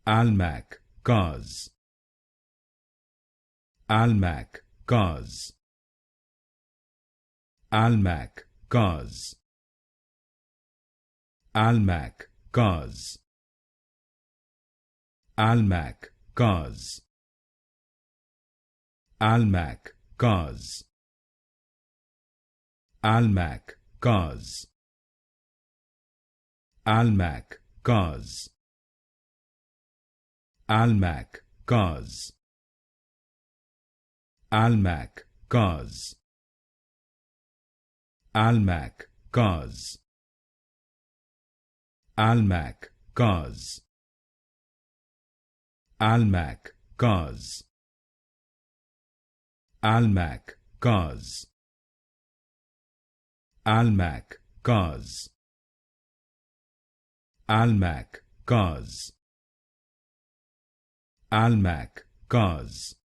Almac Cars, Almac Cars, Almac Cars, Almac Cars, Almac Cars, Almac Cars, Almac Cars, Almac Cars, Almac Cars, Almac Cars, Almac Cars, Almac Cars, Almac Cars, Almac Cars, Almac Cars, Almac Cars, Almac Cars,